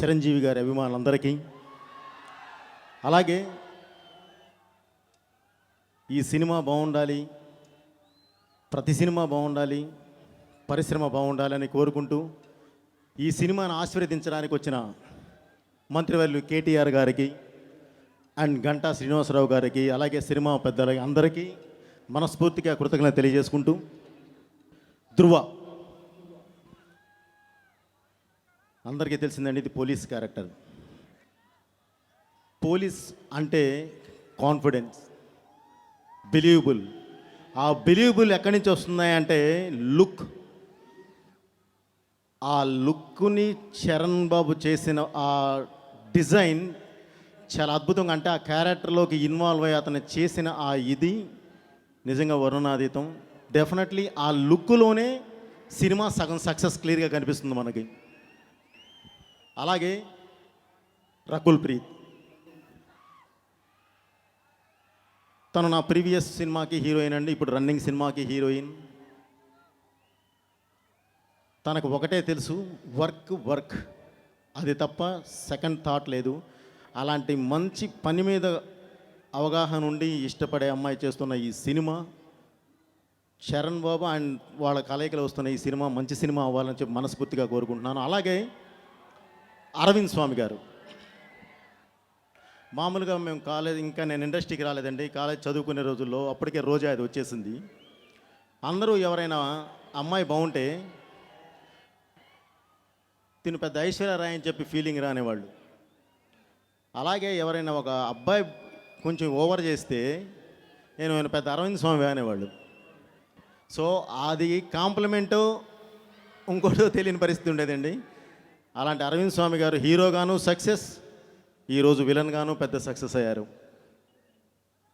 చిరంజీవి గారి అభిమానులందరికీ, అలాగే ఈ సినిమా బాగుండాలి, ప్రతి సినిమా బాగుండాలి, పరిశ్రమ బాగుండాలని కోరుకుంటూ ఈ సినిమాను ఆశీర్వదించడానికి వచ్చిన మంత్రివర్యులు కేటీఆర్ గారికి అండ్ గంటా శ్రీనివాసరావు గారికి, అలాగే సినిమా పెద్దలకి అందరికీ మనస్ఫూర్తిగా కృతజ్ఞత తెలియజేసుకుంటూ, ధృవ అందరికీ తెలిసిందండి, ఇది పోలీస్ క్యారెక్టర్. పోలీస్ అంటే కాన్ఫిడెన్స్, బిలీవబుల్. ఆ బిలీవబుల్ ఎక్కడి నుంచి వస్తున్నాయంటే లుక్. ఆ లుక్ని చరణ్ బాబు చేసిన ఆ డిజైన్ చాలా అద్భుతంగా, అంటే ఆ క్యారెక్టర్లోకి ఇన్వాల్వ్ అయ్యి అతను చేసిన ఆ ఇది నిజంగా వర్ణనాతీతం. డెఫినెట్లీ ఆ లుక్లోనే సినిమా సగం సక్సెస్ క్లియర్గా కనిపిస్తుంది మనకి. అలాగే రకుల్ ప్రీత్, తను నా ప్రీవియస్ సినిమాకి హీరోయిన్ అండి, ఇప్పుడు రన్నింగ్ సినిమాకి హీరోయిన్. తనకు ఒకటే తెలుసు, వర్క్ వర్క్, అది తప్ప సెకండ్ థాట్ లేదు. అలాంటి మంచి పని మీద అవగాహన ఉండి ఇష్టపడే అమ్మాయి చేస్తున్న ఈ సినిమా, చరణ్ బాబు అండ్ వాళ్ళ కలయికలు వస్తున్న ఈ సినిమా మంచి సినిమా అవ్వాలని చెప్పి మనస్ఫూర్తిగా కోరుకుంటున్నాను. అలాగే అరవింద్ స్వామి గారు, మామూలుగా మేము కాలేజ్, ఇంకా నేను ఇండస్ట్రీకి రాలేదండి, కాలేజ్ చదువుకునే రోజుల్లో అప్పటికే రోజా అది వచ్చేసింది. అందరూ ఎవరైనా అమ్మాయి బాగుంటే తిను పెద్ద ఐశ్వర్య రాయ్ అని చెప్పి ఫీలింగ్ రానేవాళ్ళు. అలాగే ఎవరైనా ఒక అబ్బాయి కొంచెం ఓవర్ చేస్తే నేను పెద్ద అరవింద్ స్వామి అనేవాళ్ళు. సో అది కాంప్లిమెంటు ఇంకోటో తెలియని పరిస్థితి ఉండేదండి. అలాంటి అరవింద్ స్వామి గారు హీరోగాను సక్సెస్, ఈరోజు విలన్గాను పెద్ద సక్సెస్ అయ్యారు.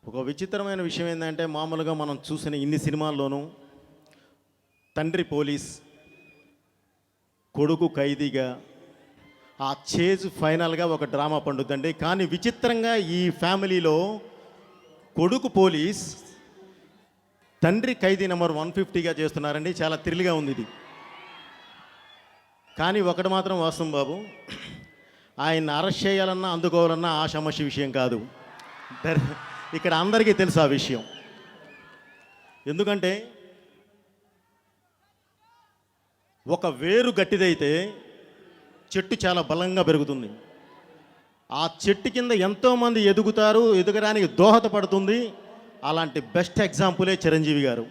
ఒక విచిత్రమైన విషయం ఏంటంటే, మామూలుగా మనం చూసిన ఇన్ని సినిమాల్లోనూ తండ్రి పోలీస్, కొడుకు ఖైదీగా, ఆ చేజ్ ఫైనల్గా ఒక డ్రామా పండుద్దండి. కానీ విచిత్రంగా ఈ ఫ్యామిలీలో కొడుకు పోలీస్, తండ్రి ఖైదీ నెంబర్ 150గా చేస్తున్నారండి. చాలా థ్రిల్గా ఉంది ఇది. కానీ ఒకటి మాత్రం వాస్తవం బాబు, ఆయన అరెస్ట్ చేయాలన్నా అందుకోవాలన్నా ఆషామాషి విషయం కాదు. ఇక్కడ అందరికీ తెలుసు ఆ విషయం. ఎందుకంటే ఒక వేరు గట్టిదైతే చెట్టు చాలా బలంగా పెరుగుతుంది. ఆ చెట్టు కింద ఎంతోమంది ఎదుగుతారు, ఎదగడానికి దోహదపడుతుంది. అలాంటి బెస్ట్ ఎగ్జాంపులే చిరంజీవి గారు.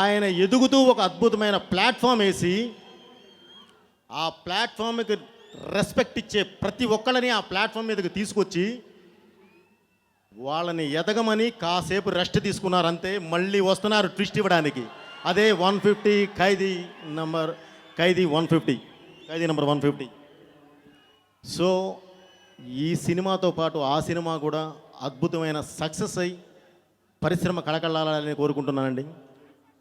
ఆయన ఎదుగుతూ ఒక అద్భుతమైన ప్లాట్ఫామ్ వేసి, ఆ ప్లాట్ఫామ్కి రెస్పెక్ట్ ఇచ్చే ప్రతి ఒక్కళ్ళని ఆ ప్లాట్ఫామ్ మీదకి తీసుకొచ్చి వాళ్ళని ఎదగమని కాసేపు రెస్ట్ తీసుకున్నారు అంతే. మళ్ళీ వస్తున్నారు ట్విస్ట్ ఇవ్వడానికి. అదే 150 ఖైదీ నెంబర్ 150. సో ఈ సినిమాతో పాటు ఆ సినిమా కూడా అద్భుతమైన సక్సెస్ అయ్యి పరిశ్రమ కళకళాలని కోరుకుంటున్నానండి.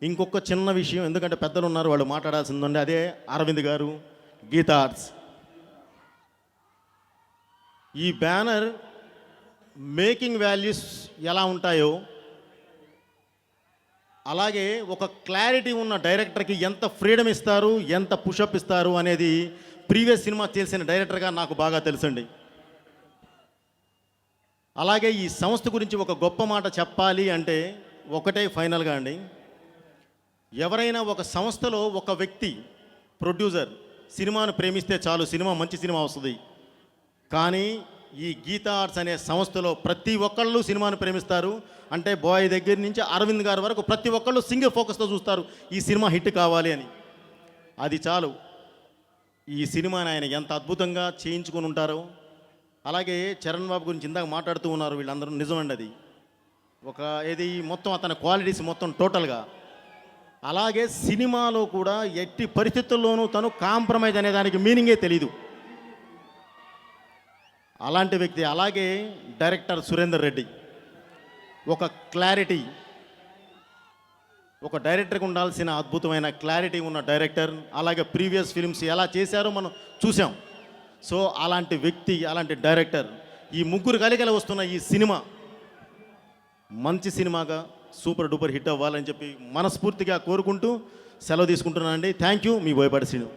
ఇంకొక చిన్న విషయం, ఎందుకంటే పెద్దలు ఉన్నారు, వాళ్ళు మాట్లాడాల్సిందండి. అదే అరవింద్ గారు, గీతా ఆర్ట్స్. ఈ బ్యానర్ మేకింగ్ వాల్యూస్ ఎలా ఉంటాయో అలాగే ఒక క్లారిటీ ఉన్న డైరెక్టర్కి ఎంత ఫ్రీడమ్ ఇస్తారు, ఎంత పుషప్ ఇస్తారు అనేది ప్రీవియస్ సినిమా చేసిన డైరెక్టర్గా నాకు బాగా తెలుసండి. అలాగే ఈ సంస్థ గురించి ఒక గొప్ప మాట చెప్పాలి అంటే ఒకటే ఫైనల్గా అండి, ఎవరైనా ఒక సంస్థలో ఒక వ్యక్తి ప్రొడ్యూసర్ సినిమాను ప్రేమిస్తే చాలు, సినిమా మంచి సినిమా వస్తుంది. కానీ ఈ గీతా ఆర్ట్స్ అనే సంస్థలో ప్రతి ఒక్కళ్ళు సినిమాను ప్రేమిస్తారు. అంటే బాయ్ దగ్గర నుంచి అరవింద్ గారి వరకు ప్రతి ఒక్కళ్ళు సింగిల్ ఫోకస్తో చూస్తారు, ఈ సినిమా హిట్ కావాలి అని. అది చాలు ఈ సినిమాని ఆయన ఎంత అద్భుతంగా చేయించుకొని ఉంటారో. అలాగే చరణ్ బాబు గురించి ఇందాక మాట్లాడుతూ ఉన్నారు వీళ్ళందరూ, నిజమండి. అది ఒక ఏది మొత్తం అతని క్వాలిటీస్ మొత్తం టోటల్గా. అలాగే సినిమాలో కూడా ఎట్టి పరిస్థితుల్లోనూ తను కాంప్రమైజ్ అనే దానికి మీనింగే తెలీదు, అలాంటి వ్యక్తి. అలాగే డైరెక్టర్ సురేందర్ రెడ్డి, ఒక క్లారిటీ, ఒక డైరెక్టర్కి ఉండాల్సిన అద్భుతమైన క్లారిటీ ఉన్న డైరెక్టర్. అలాగే ప్రీవియస్ ఫిల్మ్స్ ఎలా చేశారో మనం చూసాం. సో అలాంటి వ్యక్తి, అలాంటి డైరెక్టర్, ఈ ముగ్గురు కలిగల వస్తున్న ఈ సినిమా మంచి సినిమాగా సూపర్ డూపర్ హిట్ అవ్వాలని చెప్పి మనస్ఫూర్తిగా కోరుకుంటూ సెలవు తీసుకుంటున్నానండి. Thank you. Me Boyapati Srinu.